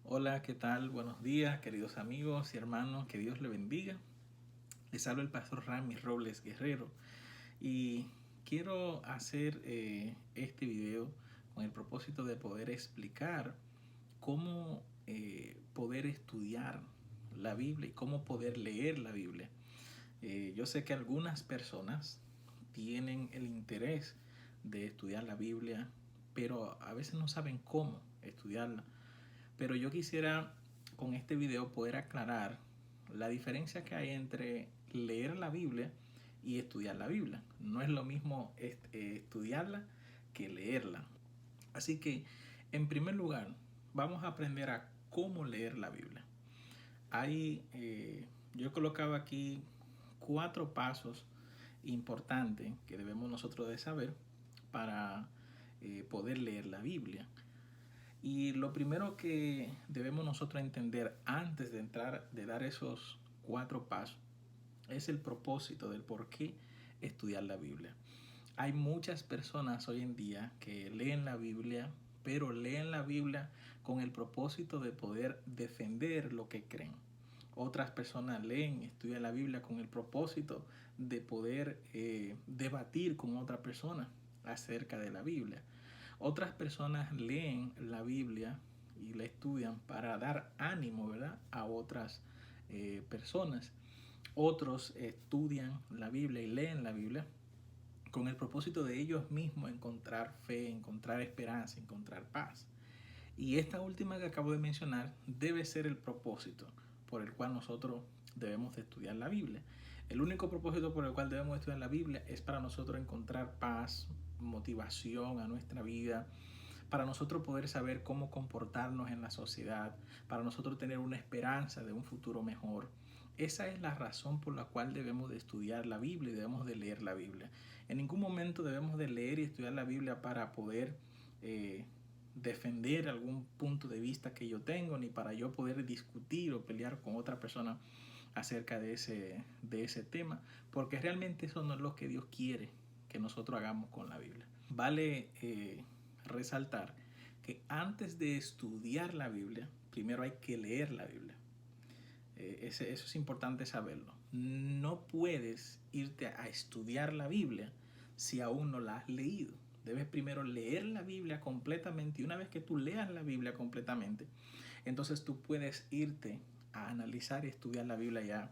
Hola, ¿qué tal? Buenos días, queridos amigos y hermanos, que Dios le bendiga. Les habla el pastor Ramis Robles Guerrero y quiero hacer este video con el propósito de poder explicar cómo poder estudiar la Biblia y cómo poder leer la Biblia. Yo sé que algunas personas tienen el interés de estudiar la Biblia, pero a veces no saben cómo estudiarla. Pero yo quisiera con este video poder aclarar la diferencia que hay entre leer la Biblia y estudiar la Biblia. No es lo mismo estudiarla que leerla. Así que, en primer lugar, vamos a aprender a cómo leer la Biblia. Yo he colocado aquí 4 pasos importantes que debemos nosotros de saber para poder leer la Biblia. Y lo primero que debemos nosotros entender antes de entrar, de dar esos 4 pasos, es el propósito del por qué estudiar la Biblia. Hay muchas personas hoy en día que leen la Biblia, pero leen la Biblia con el propósito de poder defender lo que creen. Otras personas leen, estudian la Biblia con el propósito de poder debatir con otra persona acerca de la Biblia. Otras personas leen la Biblia y la estudian para dar ánimo, ¿verdad?, a otras personas. Otros estudian la Biblia y leen la Biblia con el propósito de ellos mismos encontrar fe, encontrar esperanza, encontrar paz. Y esta última que acabo de mencionar debe ser el propósito por el cual nosotros debemos de estudiar la Biblia. El único propósito por el cual debemos estudiar la Biblia es para nosotros encontrar paz, motivación a nuestra vida, para nosotros poder saber cómo comportarnos en la sociedad, para nosotros tener una esperanza de un futuro mejor. Esa es la razón por la cual debemos de estudiar la Biblia y debemos de leer la Biblia. En ningún momento debemos de leer y estudiar la Biblia para poder defender algún punto de vista que yo tengo, ni para yo poder discutir o pelear con otra persona acerca de ese tema, porque realmente eso no es lo que Dios quiere que nosotros hagamos con la Biblia. Vale resaltar que antes de estudiar la Biblia, primero hay que leer la Biblia. Eso es importante saberlo. No puedes irte a estudiar la Biblia si aún no la has leído. Debes primero leer la Biblia completamente, y una vez que tú leas la Biblia completamente, entonces tú puedes irte a analizar y estudiar la Biblia ya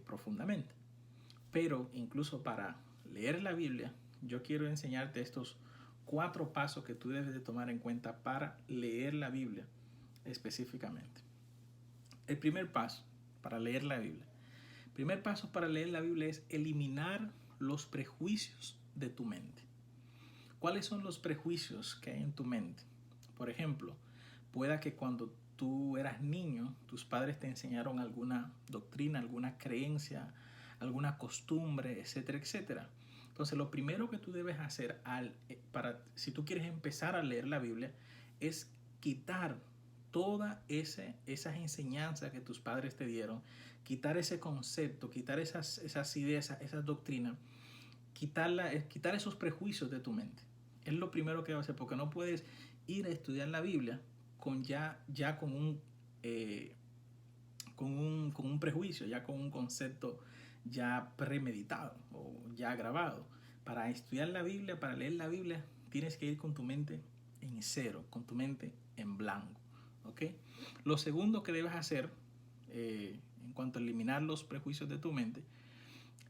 profundamente. Pero incluso para leer la Biblia, yo quiero enseñarte estos 4 pasos que tú debes de tomar en cuenta para leer la Biblia específicamente. El primer paso para leer la Biblia. El primer paso para leer la Biblia es eliminar los prejuicios de tu mente. ¿Cuáles son los prejuicios que hay en tu mente? Por ejemplo, pueda que cuando tú eras niño, tus padres te enseñaron alguna doctrina, alguna creencia, alguna costumbre, etcétera, etcétera. Entonces, lo primero que tú debes hacer si tú quieres empezar a leer la Biblia es quitar todas esas enseñanzas que tus padres te dieron, quitar ese concepto, quitar esas ideas, esas doctrinas, quitar esos prejuicios de tu mente. Es lo primero que vas a hacer, porque no puedes ir a estudiar la Biblia con un prejuicio, ya con un concepto ya premeditado o ya grabado. Para estudiar la Biblia, para leer la Biblia, tienes que ir con tu mente en cero, con tu mente en blanco. ¿Okay? Lo segundo que debes hacer en cuanto a eliminar los prejuicios de tu mente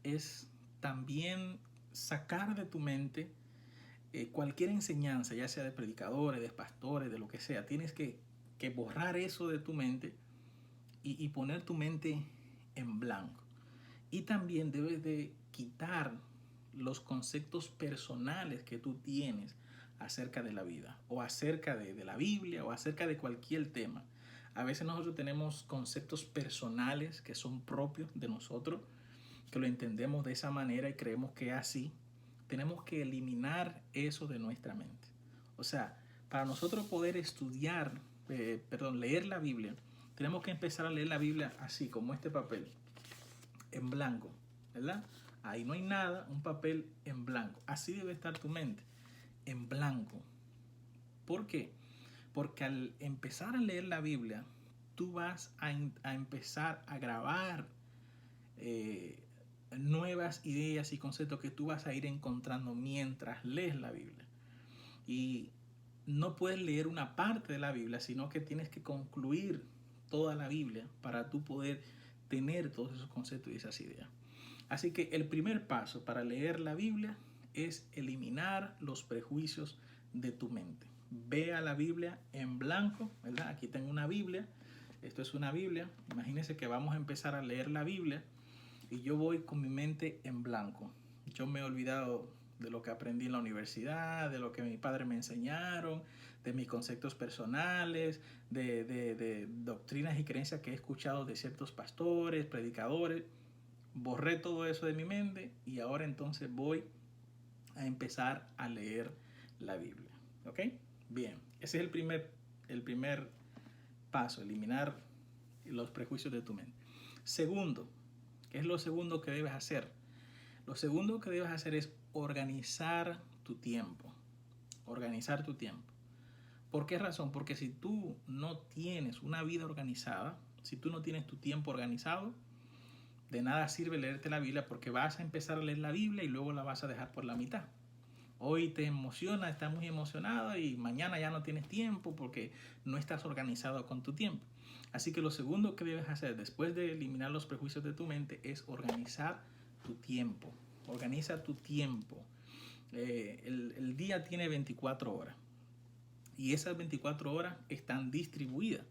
es también sacar de tu mente cualquier enseñanza, ya sea de predicadores, de pastores, de lo que sea. Tienes que borrar eso de tu mente y poner tu mente en blanco. Y también debes de quitar los conceptos personales que tú tienes acerca de la vida o acerca de la Biblia o acerca de cualquier tema. A veces nosotros tenemos conceptos personales que son propios de nosotros, que lo entendemos de esa manera y creemos que es así. Tenemos que eliminar eso de nuestra mente. O sea, para nosotros poder leer la Biblia, tenemos que empezar a leer la Biblia así, como este papel, en blanco, ¿verdad? Ahí no hay nada, un papel en blanco. Así debe estar tu mente, en blanco. ¿Por qué? Porque al empezar a leer la Biblia, tú vas a empezar a grabar eh, nuevas ideas y conceptos que tú vas a ir encontrando mientras lees la Biblia. Y no puedes leer una parte de la Biblia, sino que tienes que concluir toda la Biblia para tú poder tener todos esos conceptos y esas ideas. Así que el primer paso para leer la Biblia es eliminar los prejuicios de tu mente. Ve a la Biblia en blanco, ¿verdad? Aquí tengo una Biblia, esto es una Biblia. Imagínense que vamos a empezar a leer la Biblia y yo voy con mi mente en blanco. Yo me he olvidado de lo que aprendí en la universidad, de lo que mi padre me enseñaron, de mis conceptos personales, de doctrinas y creencias que he escuchado de ciertos pastores, predicadores. Borré todo eso de mi mente y ahora entonces voy a empezar a leer la Biblia. ¿Ok? Bien, ese es el primer paso, eliminar los prejuicios de tu mente. Segundo, ¿qué es lo segundo que debes hacer? Lo segundo que debes hacer es organizar tu tiempo. Organizar tu tiempo. ¿Por qué razón? Porque si tú no tienes una vida organizada, si tú no tienes tu tiempo organizado, de nada sirve leerte la Biblia porque vas a empezar a leer la Biblia y luego la vas a dejar por la mitad. Hoy te emociona, estás muy emocionado y mañana ya no tienes tiempo porque no estás organizado con tu tiempo. Así que lo segundo que debes hacer después de eliminar los prejuicios de tu mente es organizar tu tiempo. Organiza tu tiempo. El día tiene 24 horas y esas 24 horas están distribuidas.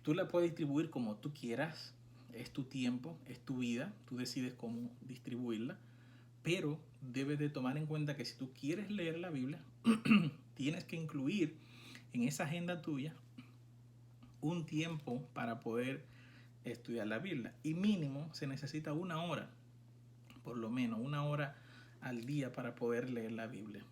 Tú la puedes distribuir como tú quieras. Es tu tiempo, es tu vida. Tú decides cómo distribuirla. Pero debes de tomar en cuenta que si tú quieres leer la Biblia, tienes que incluir en esa agenda tuya un tiempo para poder estudiar la Biblia. Y mínimo se necesita 1 hora, por lo menos 1 hora al día para poder leer la Biblia.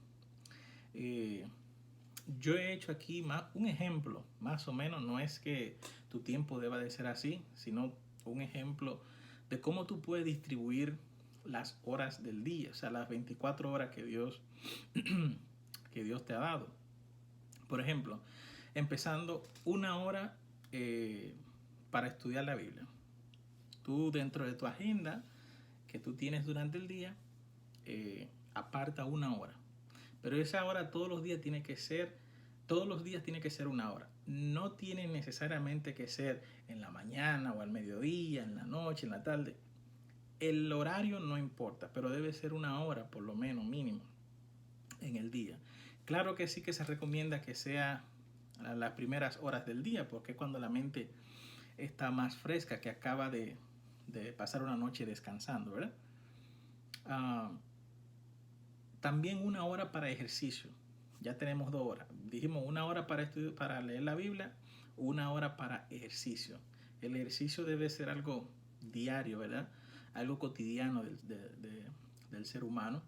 Yo he hecho aquí un ejemplo, más o menos, no es que tu tiempo deba de ser así, sino un ejemplo de cómo tú puedes distribuir las horas del día, o sea, las 24 horas que Dios te ha dado. Por ejemplo, empezando 1 hora para estudiar la Biblia. Tú dentro de tu agenda que tú tienes durante el día, aparta 1 hora. Pero esa hora todos los días tiene que ser 1 hora. No tiene necesariamente que ser en la mañana o al mediodía, en la noche, en la tarde. El horario no importa, pero debe ser 1 hora por lo menos mínimo en el día. Claro que sí que se recomienda que sea a las primeras horas del día, porque es cuando la mente está más fresca, que acaba de pasar una noche descansando, ¿verdad? También 1 hora para ejercicio. Ya tenemos 2 horas. Dijimos 1 hora para leer la Biblia, 1 hora para ejercicio. El ejercicio debe ser algo diario, ¿verdad? Algo cotidiano del ser humano.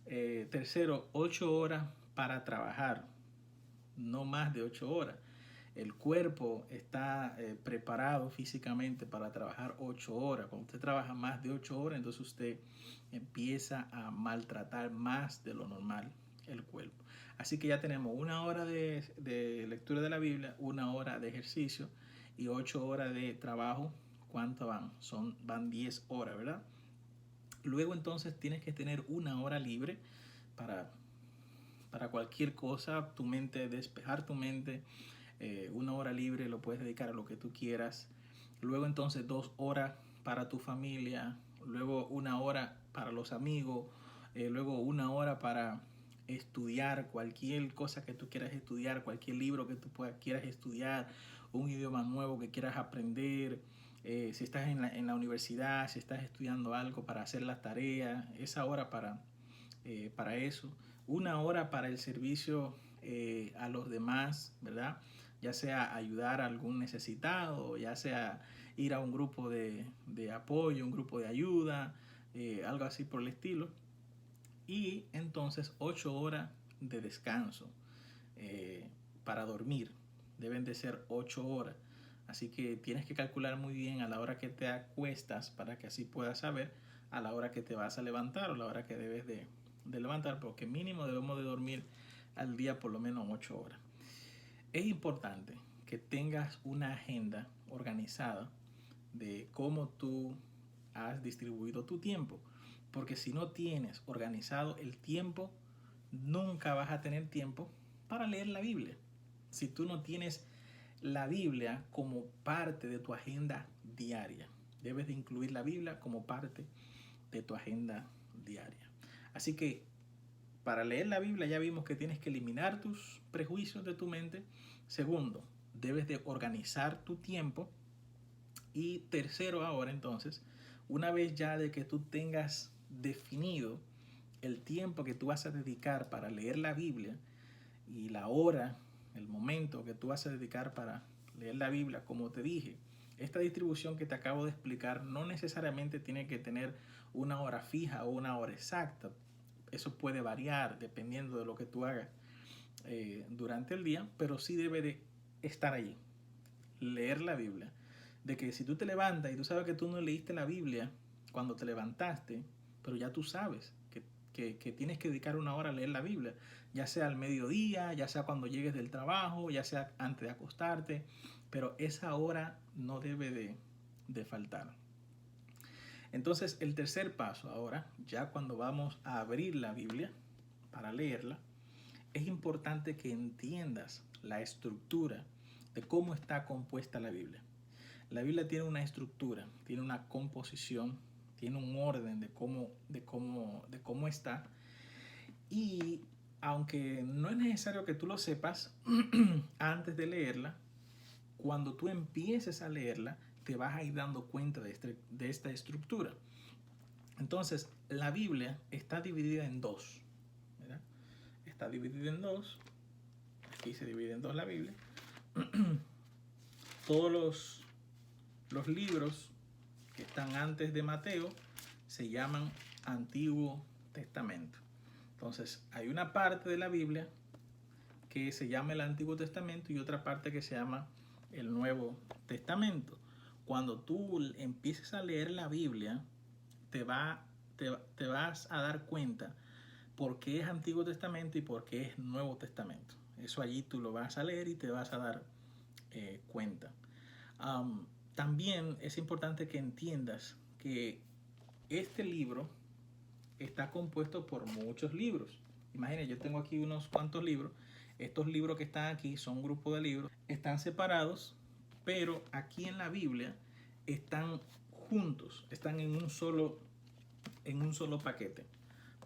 Tercero, 8 horas para trabajar. No más de 8 horas. El cuerpo está preparado físicamente para trabajar 8 horas. Cuando usted trabaja más de 8 horas, entonces usted empieza a maltratar más de lo normal el cuerpo. Así que ya tenemos 1 hora de lectura de la Biblia, 1 hora de ejercicio y 8 horas de trabajo. ¿Cuánto van? Van 10 horas, ¿verdad? Luego entonces tienes que tener 1 hora libre para cualquier cosa, tu mente, despejar tu mente. 1 hora libre lo puedes dedicar a lo que tú quieras. Luego entonces 2 horas para tu familia. Luego 1 hora para los amigos. Luego 1 hora para estudiar cualquier cosa que tú quieras estudiar, cualquier libro que tú quieras estudiar, un idioma nuevo que quieras aprender. Si estás en la universidad, si estás estudiando algo para hacer las tareas, esa hora para eso. 1 hora para el servicio a los demás, ¿verdad? Ya sea ayudar a algún necesitado, ya sea ir a un grupo de apoyo, un grupo de ayuda, algo así por el estilo. Y entonces 8 horas de descanso para dormir. Deben de ser 8 horas. Así que tienes que calcular muy bien a la hora que te acuestas para que así puedas saber a la hora que te vas a levantar o la hora que debes de levantar, porque mínimo debemos de dormir al día por lo menos 8 horas. es importante que tengas una agenda organizada de cómo tú has distribuido tu tiempo. Porque si no tienes organizado el tiempo, nunca vas a tener tiempo para leer la Biblia. Si tú no tienes la Biblia como parte de tu agenda diaria, debes de incluir la Biblia como parte de tu agenda diaria. Así que para leer la Biblia ya vimos que tienes que eliminar tus prejuicios de tu mente. Segundo, debes de organizar tu tiempo. Y tercero, ahora entonces, una vez ya de que tú tengas definido el tiempo que tú vas a dedicar para leer la Biblia y la hora, el momento que tú vas a dedicar para leer la Biblia, como te dije, esta distribución que te acabo de explicar no necesariamente tiene que tener una hora fija o una hora exacta. Eso puede variar dependiendo de lo que tú hagas durante el día, pero sí debe de estar allí, leer la Biblia. De que si tú te levantas y tú sabes que tú no leíste la Biblia cuando te levantaste, pero ya tú sabes que tienes que dedicar una hora a leer la Biblia, ya sea al mediodía, ya sea cuando llegues del trabajo, ya sea antes de acostarte, pero esa hora no debe de faltar. Entonces, el tercer paso ahora, ya cuando vamos a abrir la Biblia para leerla, es importante que entiendas la estructura de cómo está compuesta la Biblia. La Biblia tiene una estructura, tiene una composición, tiene un orden de cómo está. Y aunque no es necesario que tú lo sepas antes de leerla, cuando tú empieces a leerla, te vas a ir dando cuenta de esta estructura. Entonces, la Biblia está dividida en dos. ¿Verdad? Está dividida en dos. Aquí se divide en dos la Biblia. Todos los libros que están antes de Mateo se llaman Antiguo Testamento. Entonces, hay una parte de la Biblia que se llama el Antiguo Testamento y otra parte que se llama el Nuevo Testamento. Cuando tú empieces a leer la Biblia, te vas a dar cuenta por qué es Antiguo Testamento y por qué es Nuevo Testamento. Eso allí tú lo vas a leer y te vas a dar cuenta. También es importante que entiendas que este libro está compuesto por muchos libros. Imagínate, yo tengo aquí unos cuantos libros. Estos libros que están aquí son un grupo de libros. Están separados, pero aquí en la Biblia están juntos. Están en un solo paquete.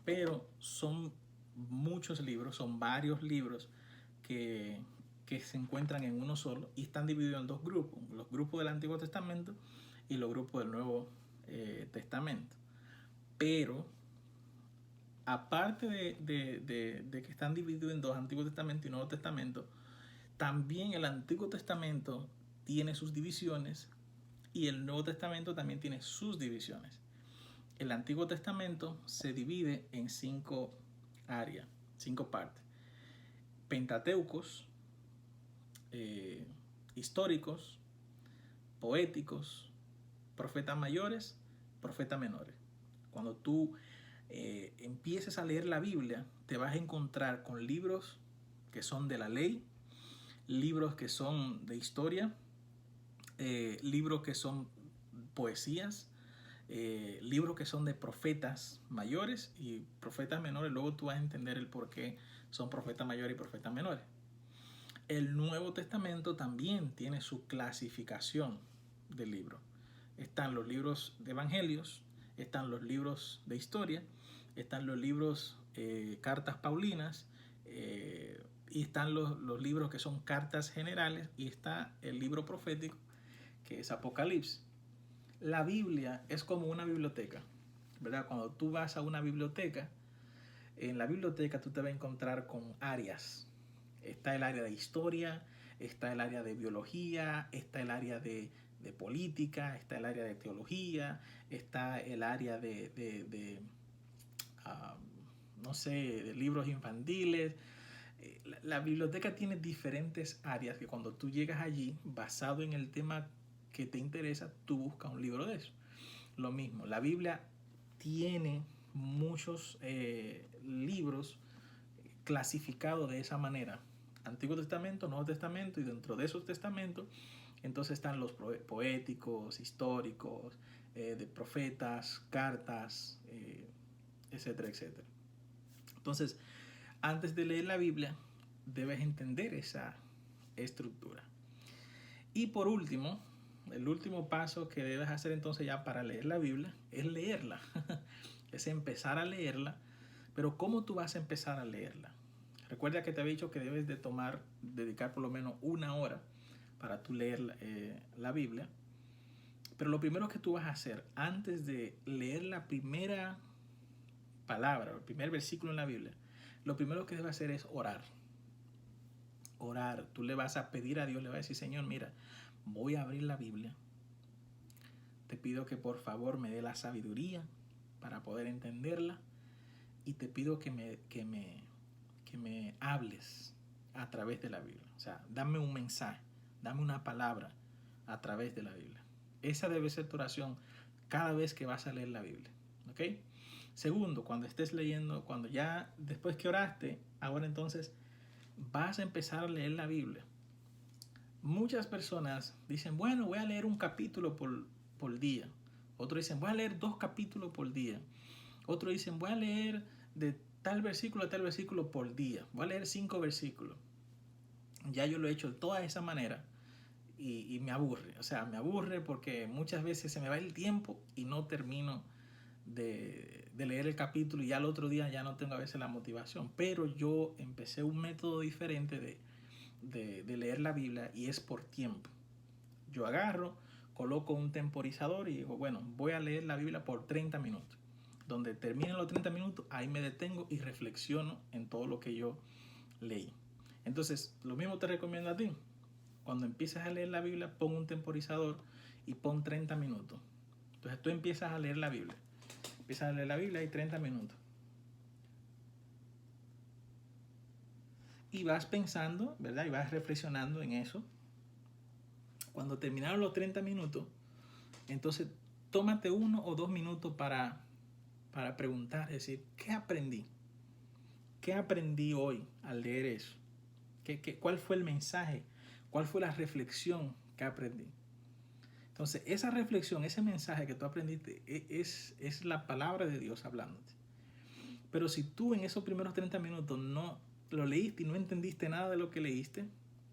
Pero son muchos libros, son varios libros que se encuentran en uno solo y están divididos en dos grupos, los grupos del Antiguo Testamento y los grupos del Nuevo Testamento. Pero aparte de que están divididos en dos, Antiguo Testamento y Nuevo Testamento, también el Antiguo Testamento tiene sus divisiones y el Nuevo Testamento también tiene sus divisiones. El Antiguo Testamento se divide en 5 áreas, 5 partes. Pentateucos, históricos, poéticos, profetas mayores, profetas menores. Cuando tú empieces a leer la Biblia, te vas a encontrar con libros que son de la ley, libros que son de historia, libros que son poesías, libros que son de profetas mayores y profetas menores. Luego tú vas a entender el por qué son profetas mayores y profetas menores. El Nuevo Testamento también tiene su clasificación de libros. Están los libros de evangelios, están los libros de historia, están los libros cartas paulinas, y están los libros que son cartas generales, y está el libro profético que es Apocalipsis. La Biblia es como una biblioteca, ¿verdad? Cuando tú vas a una biblioteca, en la biblioteca tú te vas a encontrar con áreas. Está el área de historia, está el área de biología, está el área de política, está el área de teología, está el área no sé, de libros infantiles. La biblioteca tiene diferentes áreas que cuando tú llegas allí, basado en el tema que te interesa, tú buscas un libro de eso. Lo mismo, la Biblia tiene muchos libros clasificados de esa manera. Antiguo Testamento, Nuevo Testamento, y dentro de esos testamentos, entonces están los poéticos, históricos, de profetas, cartas, etcétera, etcétera. Entonces, antes de leer la Biblia, debes entender esa estructura. Y por último, el último paso que debes hacer entonces ya para leer la Biblia es leerla. Es empezar a leerla. Pero ¿cómo tú vas a empezar a leerla? Recuerda que te había dicho que debes de dedicar por lo menos 1 hora para tú leer la Biblia. Pero lo primero que tú vas a hacer antes de leer la primera palabra, el primer versículo en la Biblia, lo primero que debes hacer es orar. Orar. Tú le vas a pedir a Dios, le vas a decir, Señor, mira, voy a abrir la Biblia. Te pido que por favor me dé la sabiduría para poder entenderla. Y te pido que me hables a través de la Biblia. O sea, dame un mensaje, dame una palabra a través de la Biblia. Esa debe ser tu oración cada vez que vas a leer la Biblia. ¿Ok? Segundo, cuando estés leyendo, cuando ya después que oraste, ahora entonces vas a empezar a leer la Biblia. Muchas personas dicen, bueno, voy a leer un capítulo por día. Otros dicen, voy a leer 2 capítulos por día. Otros dicen, voy a leer de tal versículo a tal versículo por día. Voy a leer 5 versículos. Ya yo lo he hecho de toda esa manera y me aburre. O sea, me aburre porque muchas veces se me va el tiempo y no termino de leer el capítulo y ya al otro día ya no tengo a veces la motivación. Pero yo empecé un método diferente de leer la Biblia y es por tiempo. Yo agarro, coloco un temporizador y digo, bueno, voy a leer la Biblia por 30 minutos. Donde terminen los 30 minutos, ahí me detengo y reflexiono en todo lo que yo leí. Entonces, lo mismo te recomiendo a ti. Cuando empieces a leer la Biblia, pon un temporizador y pon 30 minutos. Entonces, tú empiezas a leer la Biblia. Empiezas a leer la Biblia y 30 minutos. Y vas pensando, ¿verdad? Y vas reflexionando en eso. Cuando terminaron los 30 minutos, entonces tómate 1 o 2 minutos para preguntar, es decir, ¿qué aprendí? ¿Qué aprendí hoy al leer eso? ¿Cuál fue el mensaje? ¿Cuál fue la reflexión que aprendí? Entonces, esa reflexión, ese mensaje que tú aprendiste es la palabra de Dios hablándote. Pero si tú en esos primeros 30 minutos no lo leíste y no entendiste nada de lo que leíste,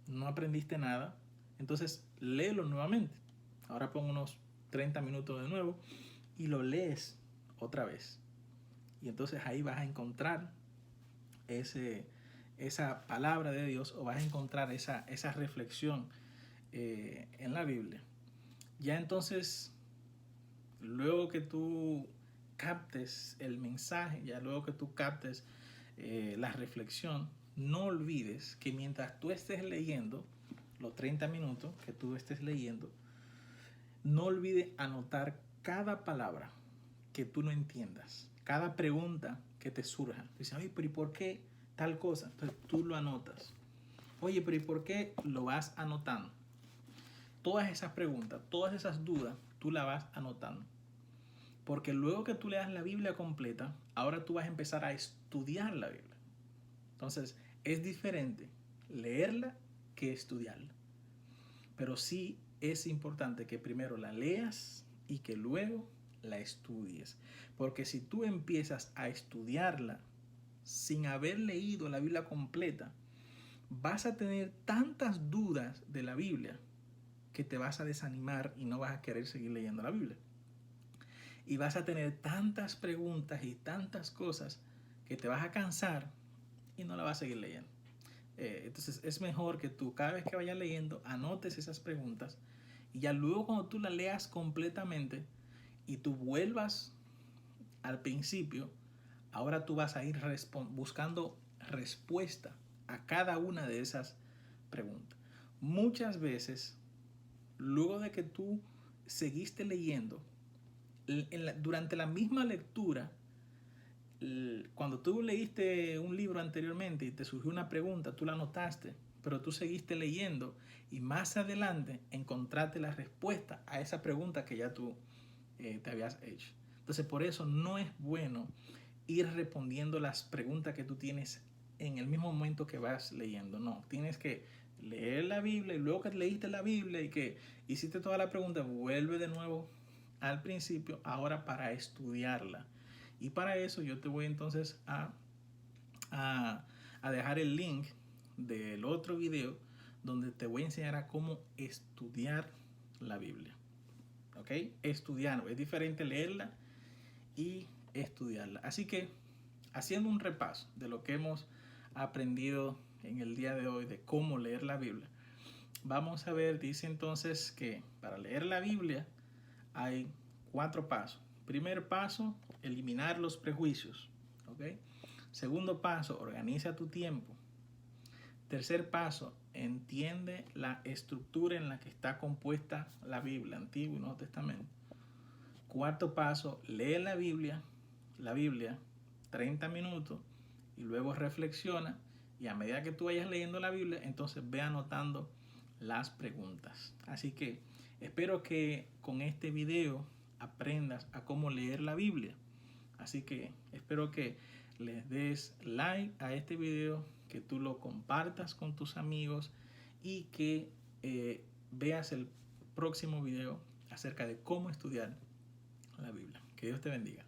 no aprendiste nada, entonces léelo nuevamente. Ahora pon unos 30 minutos de nuevo y lo lees otra vez. Y entonces ahí vas a encontrar esa palabra de Dios o vas a encontrar esa reflexión en la Biblia. Ya entonces, luego que tú captes el mensaje, ya luego que tú captes la reflexión, no olvides que mientras tú estés leyendo, los 30 minutos que tú estés leyendo, no olvides anotar cada palabra que tú no entiendas, cada pregunta que te surja. Dices, oye, pero ¿y por qué tal cosa? Entonces tú lo anotas. Oye, pero ¿y por qué lo vas anotando? Todas esas preguntas, todas esas dudas, tú las vas anotando. Porque luego que tú leas la Biblia completa, ahora tú vas a empezar a estudiar la Biblia. Entonces, es diferente leerla que estudiarla. Pero sí es importante que primero la leas y que luego la estudies. Porque si tú empiezas a estudiarla sin haber leído la Biblia completa, vas a tener tantas dudas de la Biblia que te vas a desanimar y no vas a querer seguir leyendo la Biblia. Y vas a tener tantas preguntas y tantas cosas que te vas a cansar y no la vas a seguir leyendo. Entonces es mejor que tú cada vez que vayas leyendo anotes esas preguntas y ya luego cuando tú la leas completamente y tú vuelvas al principio, ahora tú vas a ir buscando respuesta a cada una de esas preguntas. Muchas veces, luego de que tú seguiste leyendo, durante la misma lectura, cuando tú leíste un libro anteriormente y te surgió una pregunta, tú la anotaste, pero tú seguiste leyendo y más adelante encontraste la respuesta a esa pregunta que ya tú te habías hecho. Entonces, por eso no es bueno ir respondiendo las preguntas que tú tienes en el mismo momento que vas leyendo. No, tienes que leer la Biblia y luego que leíste la Biblia y que hiciste toda la pregunta, vuelve de nuevo al principio, ahora para estudiarla. Y para eso yo te voy entonces a dejar el link del otro video donde te voy a enseñar a cómo estudiar la Biblia. ¿Ok? Estudiar, es diferente leerla y estudiarla. Así que, haciendo un repaso de lo que hemos aprendido en el día de hoy de cómo leer la Biblia, vamos a ver, dice entonces que para leer la Biblia hay 4 pasos. Primer paso, eliminar los prejuicios. ¿Ok? Segundo paso, organiza tu tiempo. Tercer paso, entiende la estructura en la que está compuesta la Biblia, Antiguo y Nuevo Testamento. Cuarto paso, lee la Biblia 30 minutos y luego reflexiona, y a medida que tú vayas leyendo la Biblia, entonces ve anotando las preguntas. Así que espero que con este video aprendas a cómo leer la Biblia. Así que espero que les des like a este video, que tú lo compartas con tus amigos y que veas el próximo video acerca de cómo estudiar la Biblia. Que Dios te bendiga.